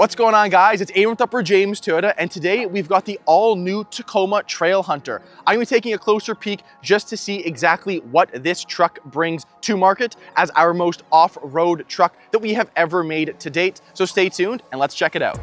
What's going on, guys? It's Aaron with Upper James Toyota, and today we've got the all-new Tacoma Trailhunter. I'm going to be taking a closer peek just to see exactly what this truck brings to market as our most off-road truck that we have ever made to date. So stay tuned and let's check it out.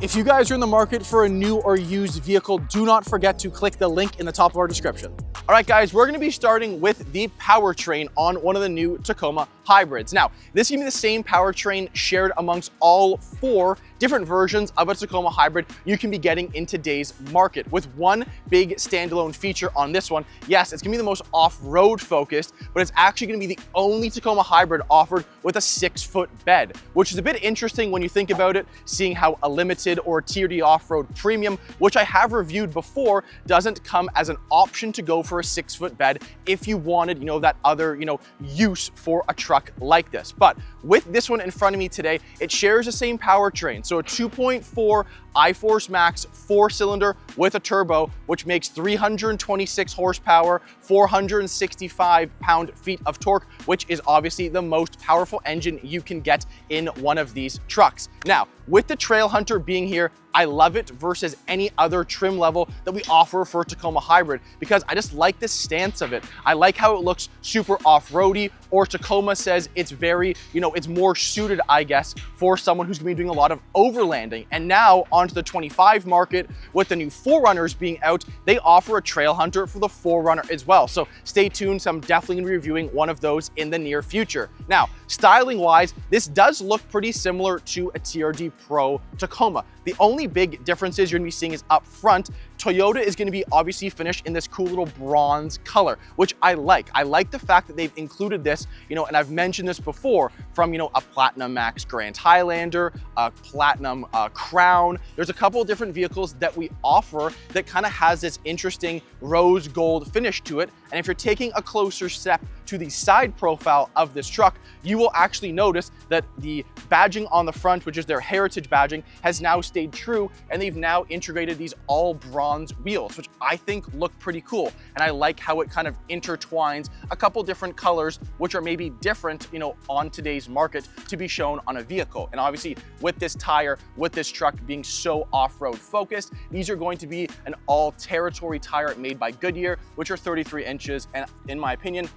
If you guys are in the market for a new or used vehicle, do not forget to click the link in the top of our description. All right, guys, we're gonna be starting with the powertrain on one of the new Tacoma hybrids. Now, this is gonna be the same powertrain shared amongst all four different versions of a Tacoma hybrid you can be getting in today's market, with one big standalone feature on this one. Yes, it's gonna be the most off-road focused, but it's actually gonna be the only Tacoma hybrid offered with a 6-foot bed, which is a bit interesting when you think about it, seeing how a limited or Tier D off-road premium, which I have reviewed before, doesn't come as an option to go for a 6-foot bed if you wanted, that other, use for a truck like this. But with this one in front of me today, it shares the same powertrain. So a 2.4 iForce Max 4-cylinder with a turbo, which makes 326 horsepower, 465 pound-feet of torque, which is obviously the most powerful engine you can get in one of these trucks. Now, with the Trailhunter being here, I love it versus any other trim level that we offer for a Tacoma hybrid because I just like the stance of it. I like how it looks super off-roady, or Tacoma says it's very, it's more suited, I guess, for someone who's gonna be doing a lot of overlanding. And now onto the 25 market, with the new 4Runners being out, they offer a Trailhunter for the 4Runner as well. So stay tuned, so I'm definitely gonna be reviewing one of those in the near future. Now, styling-wise, this does look pretty similar to a TRD Pro Tacoma. The only big differences you're gonna be seeing is up front, Toyota is gonna be obviously finished in this cool little bronze color, which I like. I like the fact that they've included this, and I've mentioned this before, from, a Platinum Max Grand Highlander, a Platinum Crown. There's a couple of different vehicles that we offer that kind of has this interesting rose gold finish to it. And if you're taking a closer step to the side profile of this truck, you will actually notice that the badging on the front, which is their heritage badging, has now stayed true, and they've now integrated these all bronze wheels, which I think look pretty cool. And I like how it kind of intertwines a couple different colors, which are maybe different, on today's market to be shown on a vehicle. And obviously with this tire, with this truck being so off-road focused, these are going to be an all territory tire made by Goodyear, which are 33 inches, and in my opinion,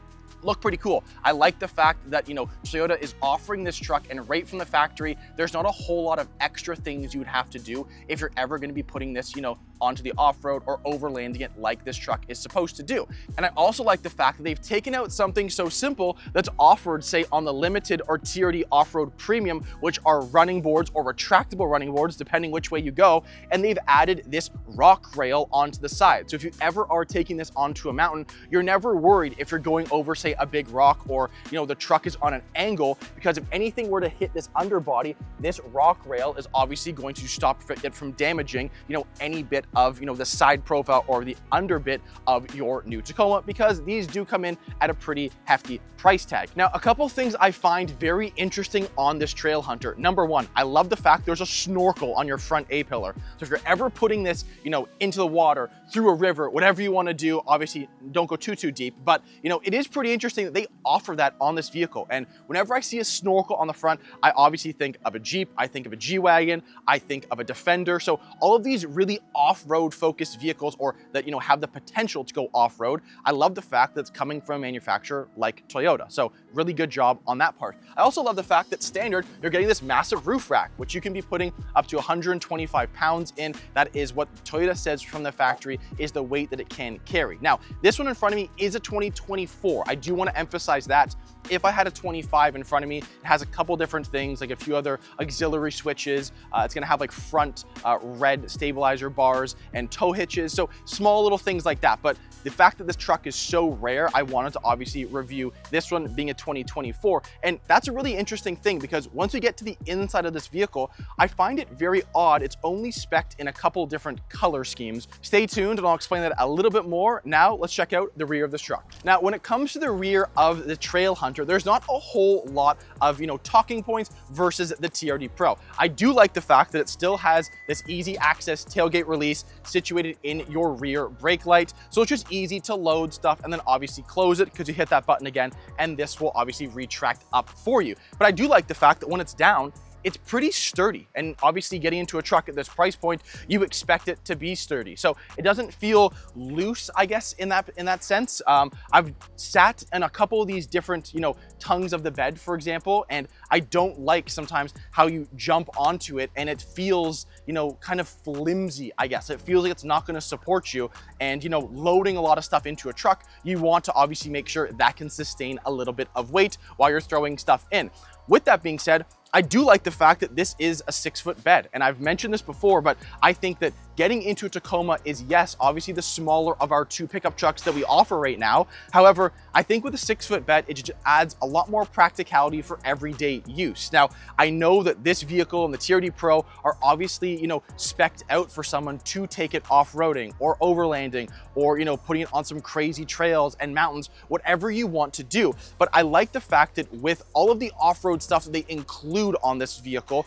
look pretty cool. I like the fact that, Toyota is offering this truck, and right from the factory, there's not a whole lot of extra things you would have to do if you're ever gonna be putting this, onto the off-road or overlanding it like this truck is supposed to do. And I also like the fact that they've taken out something so simple that's offered, say, on the limited or Tier D off-road premium, which are running boards or retractable running boards, depending which way you go, and they've added this rock rail onto the side. So if you ever are taking this onto a mountain, you're never worried if you're going over, say, a big rock, or the truck is on an angle, because if anything were to hit this underbody, this rock rail is obviously going to stop it from damaging any bit of the side profile or the underbit of your new Tacoma, because these do come in at a pretty hefty price tag. Now, a couple things I find very interesting on this Trailhunter. Number one, I love the fact there's a snorkel on your front A-pillar. So if you're ever putting this into the water, through a river, whatever you want to do, obviously don't go too deep, but it is pretty interesting that they offer that on this vehicle. And whenever I see a snorkel on the front, I obviously think of a Jeep, I think of a G-Wagon, I think of a Defender. So all of these really off-road focused vehicles, or that have the potential to go off-road, I love the fact that it's coming from a manufacturer like Toyota. So really good job on that part. I also love the fact that standard, you're getting this massive roof rack, which you can be putting up to 125 pounds in. That is what Toyota says from the factory is the weight that it can carry. Now, this one in front of me is a 2024. I do want to emphasize that. If I had a 25 in front of me, it has a couple different things, like a few other auxiliary switches. It's gonna have like front red stabilizer bars and tow hitches. So small little things like that. But the fact that this truck is so rare, I wanted to obviously review this one being a 2024. And that's a really interesting thing, because once we get to the inside of this vehicle, I find it very odd. It's only spec'd in a couple different color schemes. Stay tuned and I'll explain that a little bit more. Now let's check out the rear of this truck. Now, when it comes to the rear of the Trailhunter, Trailhunter, there's not a whole lot of, talking points versus the TRD Pro. I do like the fact that it still has this easy access tailgate release situated in your rear brake light. So it's just easy to load stuff and then obviously close it because you hit that button again, and this will obviously retract up for you. But I do like the fact that when it's down, it's pretty sturdy, and obviously getting into a truck at this price point, you expect it to be sturdy. So it doesn't feel loose, I guess, in that sense. I've sat in a couple of these different, tongues of the bed, for example, and I don't like sometimes how you jump onto it and it feels, kind of flimsy, I guess. It feels like it's not gonna support you. And, loading a lot of stuff into a truck, you want to obviously make sure that can sustain a little bit of weight while you're throwing stuff in. With that being said, I do like the fact that this is a 6-foot bed, and I've mentioned this before, but I think that getting into a Tacoma is, yes, obviously the smaller of our 2 pickup trucks that we offer right now. However, I think with a 6-foot bed, it just adds a lot more practicality for everyday use. Now, I know that this vehicle and the TRD Pro are obviously, spec'd out for someone to take it off-roading or overlanding or, putting it on some crazy trails and mountains, whatever you want to do. But I like the fact that with all of the off-road stuff that they include on this vehicle,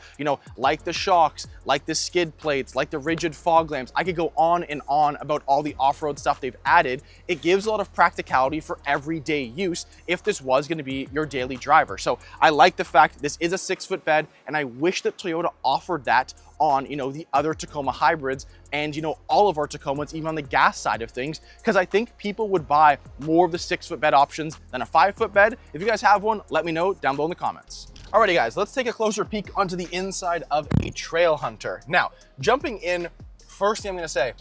like the shocks, like the skid plates, like the rigid fog lamps. I could go on and on about all the off-road stuff they've added. It gives a lot of practicality for everyday use if this was going to be your daily driver. So I like the fact this is a 6-foot bed, and I wish that Toyota offered that on, the other Tacoma hybrids and, all of our Tacomas, even on the gas side of things, because I think people would buy more of the 6-foot bed options than a 5-foot bed. If you guys have one, let me know down below in the comments. Alrighty guys, let's take a closer peek onto the inside of a Trailhunter. Now, jumping in, first thing I'm gonna say,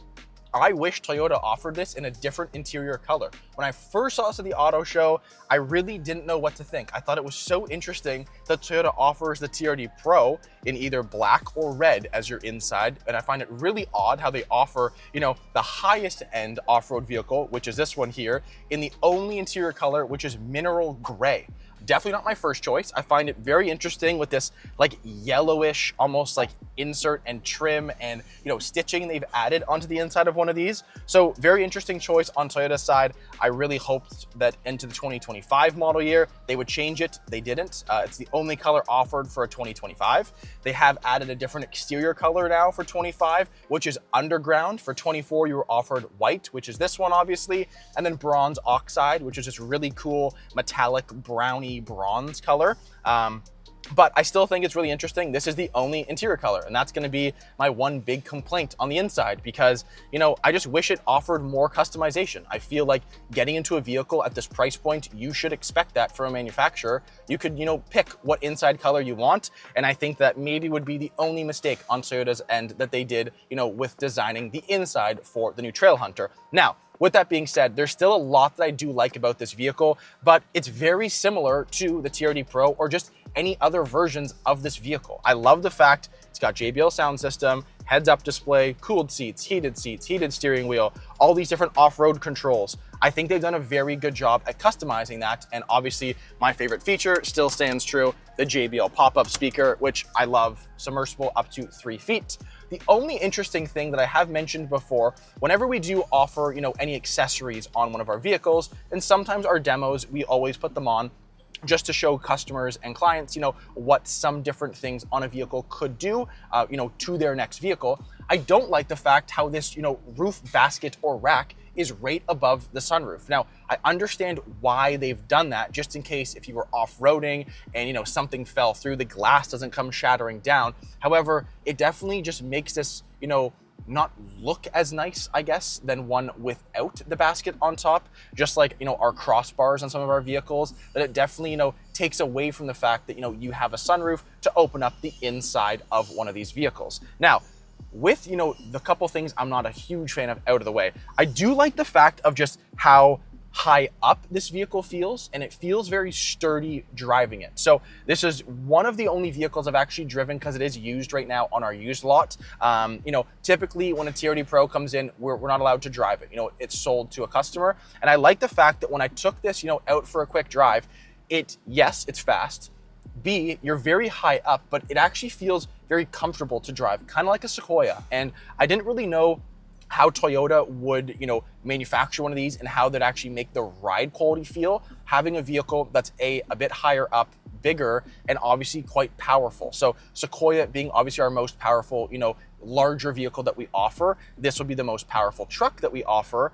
I wish Toyota offered this in a different interior color. When I first saw this at the auto show, I really didn't know what to think. I thought it was so interesting that Toyota offers the TRD Pro in either black or red as your inside, and I find it really odd how they offer, the highest end off-road vehicle, which is this one here, in the only interior color, which is mineral gray. Definitely not my first choice. I find it very interesting with this like yellowish, almost like insert and trim and stitching they've added onto the inside of one of these. So very interesting choice on Toyota's side. I really hoped that into the 2025 model year, they would change it. They didn't. It's the only color offered for a 2025. They have added a different exterior color now for 25, which is underground. For 24, you were offered white, which is this one obviously, and then bronze oxide, which is just really cool metallic browny bronze color. But I still think it's really interesting. This is the only interior color, and that's gonna be my one big complaint on the inside because, I just wish it offered more customization. I feel like getting into a vehicle at this price point, you should expect that from a manufacturer. You could, pick what inside color you want, and I think that maybe would be the only mistake on Toyota's end that they did, with designing the inside for the new Trailhunter. Now, with that being said, there's still a lot that I do like about this vehicle, but it's very similar to the TRD Pro or just any other versions of this vehicle. I love the fact it's got JBL sound system, heads-up display, cooled seats, heated steering wheel, all these different off-road controls. I think they've done a very good job at customizing that, and obviously my favorite feature still stands true, the JBL pop-up speaker, which I love, submersible up to 3 feet. The only interesting thing that I have mentioned before, whenever we do offer, any accessories on one of our vehicles, and sometimes our demos, we always put them on just to show customers and clients, what some different things on a vehicle could do, to their next vehicle. I don't like the fact how this, roof basket or rack is right above the sunroof. Now, I understand why they've done that, just in case if you were off-roading and, something fell through, the glass doesn't come shattering down. However, it definitely just makes this, not look as nice, I guess, than one without the basket on top, just like, our crossbars on some of our vehicles, that it definitely, takes away from the fact that, you have a sunroof to open up the inside of one of these vehicles. Now, with, the couple things I'm not a huge fan of out of the way, I do like the fact of just how high up this vehicle feels, and it feels very sturdy driving it. So this is one of the only vehicles I've actually driven because it is used right now on our used lot. Typically when a TRD Pro comes in, we're not allowed to drive it. It's sold to a customer. And I like the fact that when I took this, out for a quick drive, yes, it's fast. B, you're very high up, but it actually feels very comfortable to drive, kind of like a Sequoia. And I didn't really know how Toyota would, manufacture one of these and how they'd actually make the ride quality feel, having a vehicle that's a bit higher up, bigger, and obviously quite powerful. So Sequoia being obviously our most powerful, larger vehicle that we offer, this will be the most powerful truck that we offer,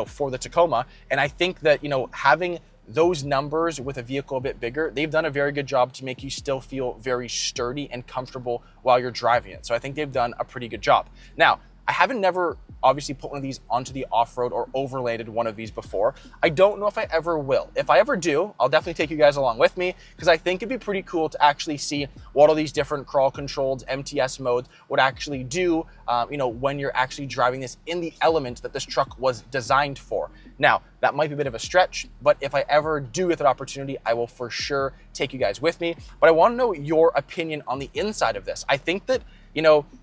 for the Tacoma. And I think that, having those numbers with a vehicle a bit bigger, they've done a very good job to make you still feel very sturdy and comfortable while you're driving it. So I think they've done a pretty good job. Now, I haven't never obviously put one of these onto the off-road or overlanded one of these before. I don't know if I ever will. If I ever do, I'll definitely take you guys along with me, because I think it'd be pretty cool to actually see what all these different crawl controlled MTS modes would actually do, when you're actually driving this in the element that this truck was designed for. Now, that might be a bit of a stretch, but if I ever do get that opportunity, I will for sure take you guys with me. But I want to know your opinion on the inside of this. I think that,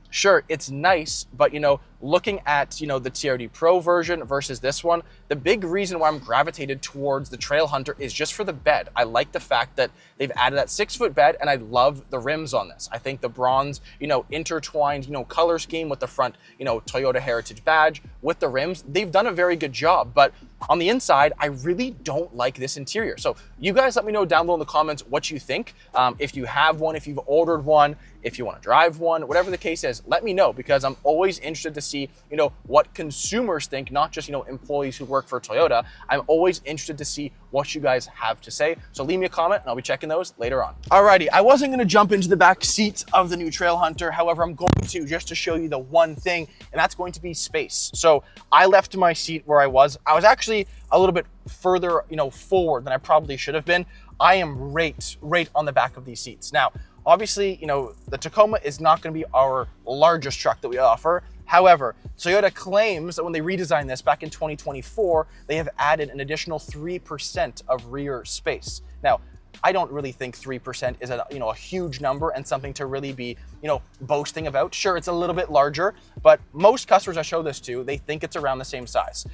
sure, it's nice, but looking at, the TRD Pro version versus this one, the big reason why I'm gravitated towards the Trailhunter is just for the bed. I like the fact that they've added that 6-foot bed, and I love the rims on this. I think the bronze, intertwined, color scheme with the front, Toyota Heritage badge with the rims, they've done a very good job. But on the inside, I really don't like this interior. So you guys let me know down below in the comments what you think. If you have one, if you've ordered one, if you want to drive one, whatever the case is, let me know, because I'm always interested to see, what consumers think, not just, employees who work for Toyota. I'm always interested to see what you guys have to say. So leave me a comment and I'll be checking those later on. Alrighty, I wasn't going to jump into the back seat of the new Trailhunter. However, I'm going to, just to show you the one thing, and that's going to be space. So I left my seat where I was actually a little bit further, forward than I probably should have been. I am right on the back of these seats. Now, obviously, the Tacoma is not going to be our largest truck that we offer. However, Toyota claims that when they redesigned this back in 2024, they have added an additional 3% of rear space. Now, I don't really think 3% is a huge number and something to really be, boasting about. Sure, it's a little bit larger, but most customers I show this to, they think it's around the same size.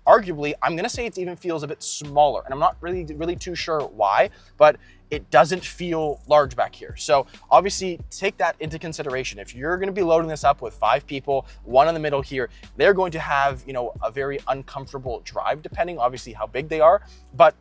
Arguably, I'm gonna say it even feels a bit smaller, and I'm not really too sure why, but it doesn't feel large back here. So obviously take that into consideration. If you're gonna be loading this up with 5 people, one in the middle here, they're going to have, a very uncomfortable drive, depending obviously how big they are. But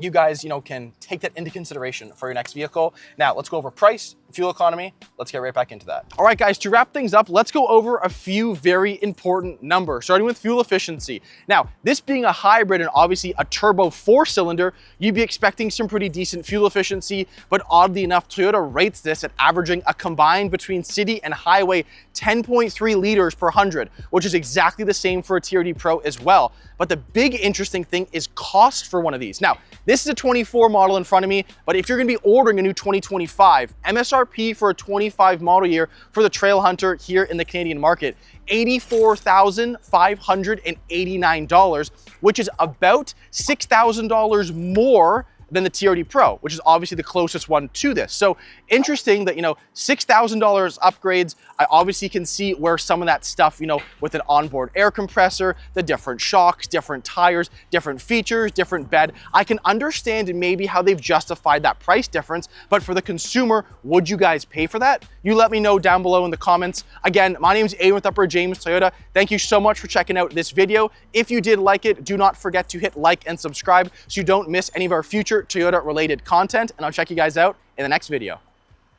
you guys, can take that into consideration for your next vehicle. Now, let's go over price, fuel economy. Let's get right back into that. All right, guys, to wrap things up, let's go over a few very important numbers, starting with fuel efficiency. Now, this being a hybrid and obviously a turbo 4-cylinder, you'd be expecting some pretty decent fuel efficiency, but oddly enough, Toyota rates this at averaging a combined between city and highway 10.3 liters per 100, which is exactly the same for a TRD Pro as well. But the big interesting thing is cost for one of these. Now, this is a 24 model in front of me, but if you're gonna be ordering a new 2025, MSRP for a 25 model year for the Trailhunter here in the Canadian market, $84,589, which is about $6,000 more than the TRD Pro, which is obviously the closest one to this. So interesting that, $6,000 upgrades. I obviously can see where some of that stuff, with an onboard air compressor, the different shocks, different tires, different features, different bed. I can understand maybe how they've justified that price difference, but for the consumer, would you guys pay for that? You let me know down below in the comments. Again, my name is Aiden with Upper James Toyota. Thank you so much for checking out this video. If you did like it, do not forget to hit like and subscribe so you don't miss any of our future Toyota related content, and I'll check you guys out in the next video.